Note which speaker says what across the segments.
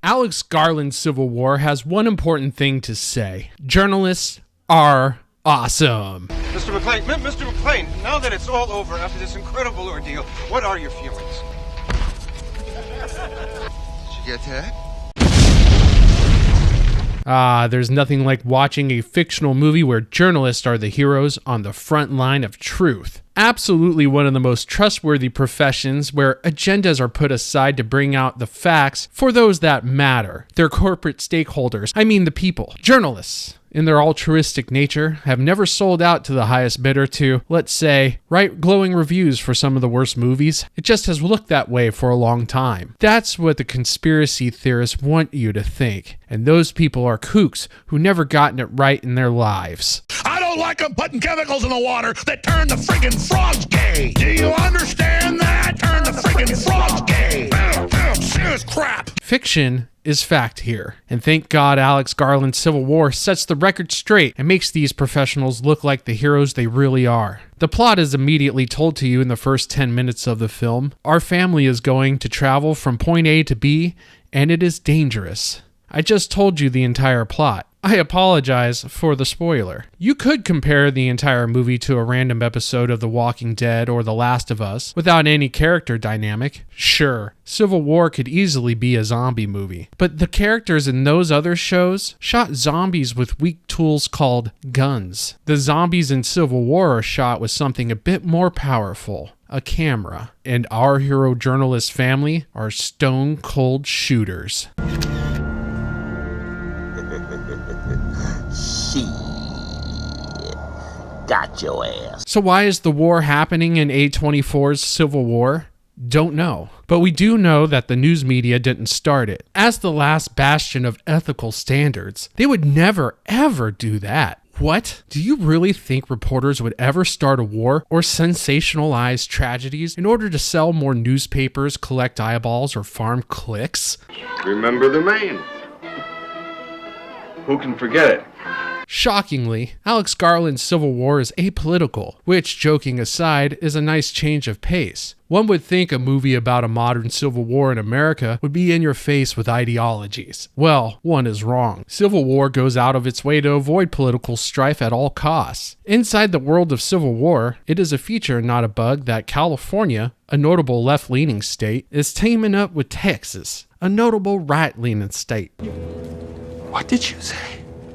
Speaker 1: Alex Garland Civil War has one important thing to say. Journalists are awesome.
Speaker 2: Mr. McClane, now that it's all over after this incredible ordeal, what are your feelings? Did you get that?
Speaker 1: There's nothing like watching a fictional movie where journalists are the heroes on the front line of truth. Absolutely one of the most trustworthy professions where agendas are put aside to bring out the facts for those that matter. Their corporate stakeholders, I mean the people. Journalists, in their altruistic nature, have never sold out to the highest bidder to, let's say, write glowing reviews for some of the worst movies. It just has looked that way for a long time. That's what the conspiracy theorists want you to think. And those people are kooks who never gotten it right in their lives.
Speaker 3: I don't like them putting chemicals in the water that turn the friggin' frogs gay. Do you understand that? Turn the friggin' frogs gay. Serious crap.
Speaker 1: Fiction is fact here. And thank God Alex Garland Civil War sets the record straight and makes these professionals look like the heroes they really are. The plot is immediately told to you in the first 10 minutes of the film. Our family is going to travel from point A to B, and it is dangerous. I just told you the entire plot. I apologize for the spoiler. You could compare the entire movie to a random episode of The Walking Dead or The Last of Us without any character dynamic. Sure, Civil War could easily be a zombie movie, but the characters in those other shows shot zombies with weak tools called guns. The zombies in Civil War are shot with something a bit more powerful. A camera. And our hero journalist family are stone cold shooters.
Speaker 4: Got your ass.
Speaker 1: So why is the war happening in A24's Civil War? Don't know. But we do know that the news media didn't start it. As the last bastion of ethical standards, they would never ever do that. What? Do you really think reporters would ever start a war or sensationalize tragedies in order to sell more newspapers, collect eyeballs, or farm clicks?
Speaker 5: Remember the Maine. Who can forget it?
Speaker 1: Shockingly, Alex Garland's Civil War is apolitical, which, joking aside, is a nice change of pace. One would think a movie about a modern civil war in America would be in your face with ideologies. Well, one is wrong. Civil War goes out of its way to avoid political strife at all costs. Inside the world of Civil War, it is a feature, not a bug, that California, a notable left-leaning state, is teaming up with Texas, a notable right-leaning state.
Speaker 5: What did you say?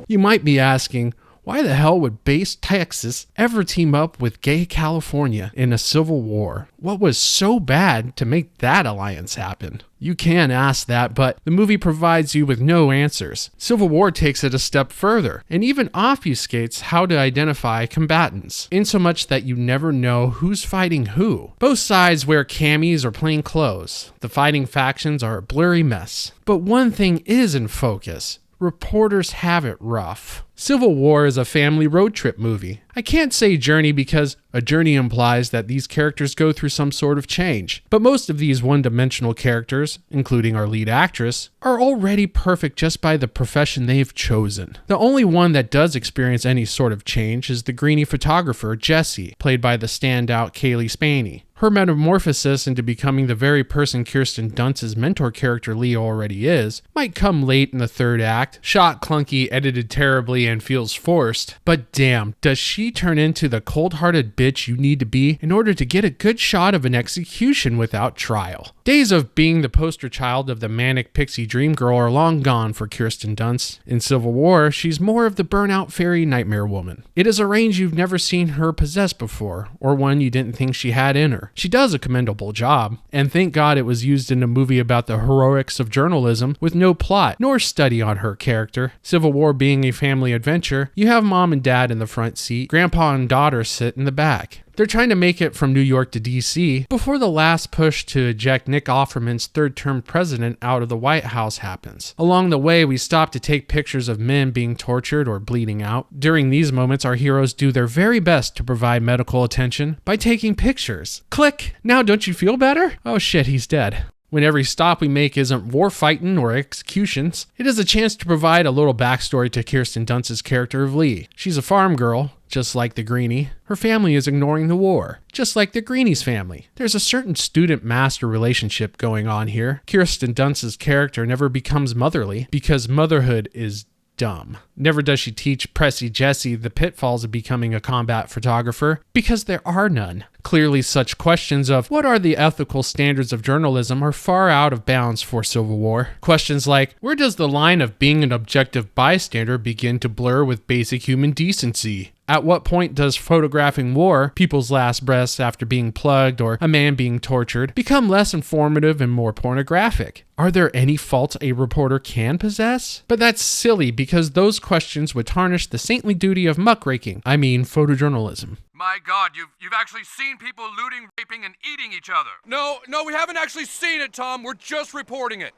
Speaker 1: You might be asking, why the hell would base Texas ever team up with gay California in a civil war? What was so bad to make that alliance happen? You can ask that, but the movie provides you with no answers. Civil War takes it a step further, and even obfuscates how to identify combatants, insomuch that you never know who's fighting who. Both sides wear camis or plain clothes. The fighting factions are a blurry mess. But one thing is in focus. Reporters have it rough. Civil War is a family road trip movie. I can't say journey because a journey implies that these characters go through some sort of change. But most of these one-dimensional characters, including our lead actress, are already perfect just by the profession they've chosen. The only one that does experience any sort of change is the greenie photographer, Jesse, played by the standout Cailee Spaeny. Her metamorphosis into becoming the very person Kirsten Dunst's mentor character Leo already is might come late in the third act, shot clunky, edited terribly, and feels forced, but damn, does she turn into the cold-hearted bitch you need to be in order to get a good shot of an execution without trial. Days of being the poster child of the manic pixie dream girl are long gone for Kirsten Dunst. In Civil War, she's more of the burnout fairy nightmare woman. It is a range you've never seen her possess before, or one you didn't think she had in her. She does a commendable job, and thank God it was used in a movie about the heroics of journalism with no plot nor study on her character. Civil War being a family adventure, you have mom and dad in the front seat, grandpa and daughter sit in the back. They're trying to make it from New York to DC before the last push to eject Nick Offerman's third-term president out of the White House happens. Along the way, we stop to take pictures of men being tortured or bleeding out. During these moments, our heroes do their very best to provide medical attention by taking pictures. Click! Now don't you feel better? Oh shit, he's dead. When every stop we make isn't war fighting or executions, it is a chance to provide a little backstory to Kirsten Dunst's character of Lee. She's a farm girl, just like the Greenie. Her family is ignoring the war, just like the Greenie's family. There's a certain student-master relationship going on here. Kirsten Dunst's character never becomes motherly because motherhood is dumb. Never does she teach Pressy Jesse the pitfalls of becoming a combat photographer, because there are none. Clearly, such questions of what are the ethical standards of journalism are far out of bounds for Civil War. Questions like, where does the line of being an objective bystander begin to blur with basic human decency? At what point does photographing war, people's last breaths after being plugged, or a man being tortured, become less informative and more pornographic? Are there any faults a reporter can possess? But that's silly, because those questions would tarnish the saintly duty of muckraking. I mean, photojournalism.
Speaker 6: My God, you've actually seen people looting, raping, and eating each other. No, we haven't actually seen it, Tom. We're just reporting it.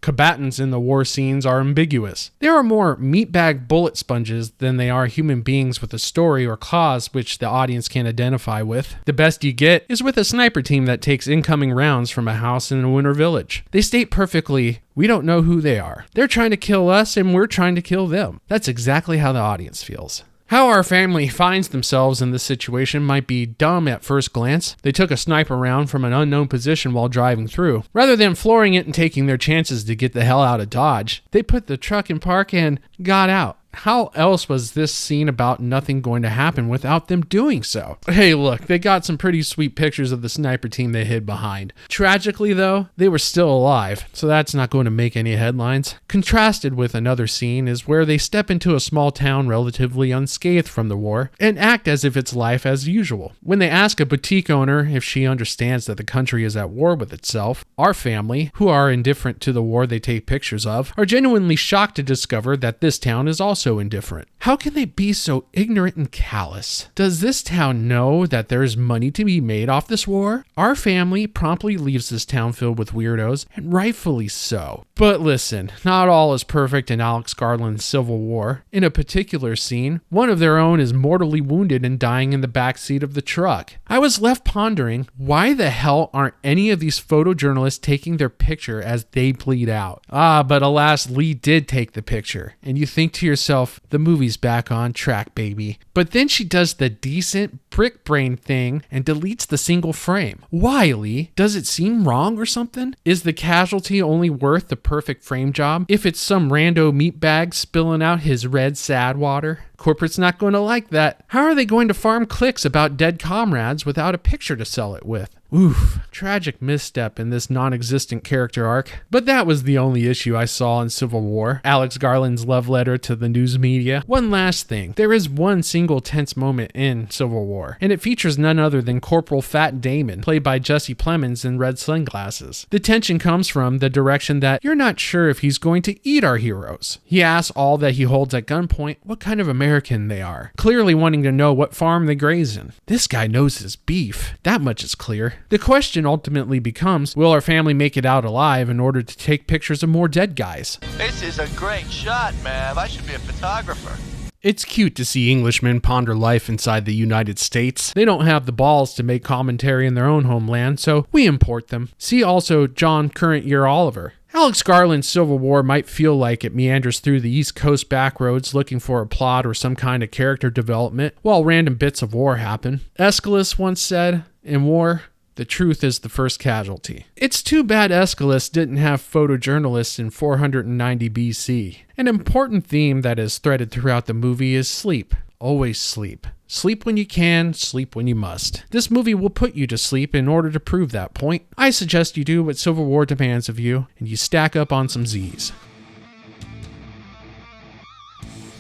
Speaker 1: Combatants in the war scenes are ambiguous. They are more meatbag bullet sponges than they are human beings with a story or cause which the audience can identify with. The best you get is with a sniper team that takes incoming rounds from a house in a winter village. They state perfectly, we don't know who they are. They're trying to kill us and we're trying to kill them. That's exactly how the audience feels. How our family finds themselves in this situation might be dumb at first glance. They took a sniper round from an unknown position while driving through. Rather than flooring it and taking their chances to get the hell out of Dodge, they put the truck in park and got out. How else was this scene about nothing going to happen without them doing so? Hey, look, they got some pretty sweet pictures of the sniper team they hid behind. Tragically, though, they were still alive, so that's not going to make any headlines. Contrasted with another scene is where they step into a small town relatively unscathed from the war and act as if it's life as usual. When they ask a boutique owner if she understands that the country is at war with itself, our family, who are indifferent to the war they take pictures of, are genuinely shocked to discover that this town is also indifferent. How can they be so ignorant and callous? Does this town know that there's money to be made off this war? Our family promptly leaves this town filled with weirdos, and rightfully so. But listen, not all is perfect in Alex Garland's Civil War. In a particular scene, one of their own is mortally wounded and dying in the backseat of the truck. I was left pondering, why the hell aren't any of these photojournalists taking their picture as they bleed out? But alas, Lee did take the picture, and you think to yourself, the movie's back on track, baby. But then she does the decent brick brain thing and deletes the single frame. Why, Lee? Does it seem wrong or something? Is the casualty only worth the perfect frame job if it's some rando meatbag spilling out his red sad water? Corporate's not going to like that. How are they going to farm clicks about dead comrades without a picture to sell it with? Oof, tragic misstep in this non-existent character arc. But that was the only issue I saw in Civil War, Alex Garland's love letter to the news media. One last thing, there is one single tense moment in Civil War, and it features none other than Corporal Fat Damon, played by Jesse Plemons in red sunglasses. The tension comes from the direction that you're not sure if he's going to eat our heroes. He asks all that he holds at gunpoint what kind of American they are, clearly wanting to know what farm they graze in. This guy knows his beef, that much is clear. The question ultimately becomes, will our family make it out alive in order to take pictures of more dead guys?
Speaker 7: This is a great shot, Mav. I should be a photographer.
Speaker 1: It's cute to see Englishmen ponder life inside the United States. They don't have the balls to make commentary in their own homeland, so we import them. See also John Current Year Oliver. Alex Garland's Civil War might feel like it meanders through the East Coast backroads looking for a plot or some kind of character development while random bits of war happen. Aeschylus once said, in war, the truth is the first casualty. It's too bad Aeschylus didn't have photojournalists in 490 BC. An important theme that is threaded throughout the movie is sleep. Always sleep. Sleep when you can, sleep when you must. This movie will put you to sleep in order to prove that point. I suggest you do what Civil War demands of you, and you stack up on some Z's.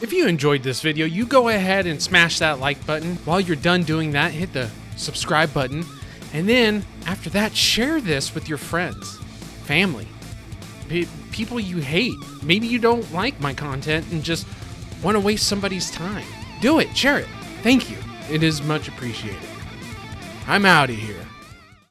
Speaker 1: If you enjoyed this video, you go ahead and smash that like button. While you're done doing that, hit the subscribe button. And then, after that, share this with your friends, family, people you hate. Maybe you don't like my content and just want to waste somebody's time. Do it, share it. Thank you. It is much appreciated. I'm out of here.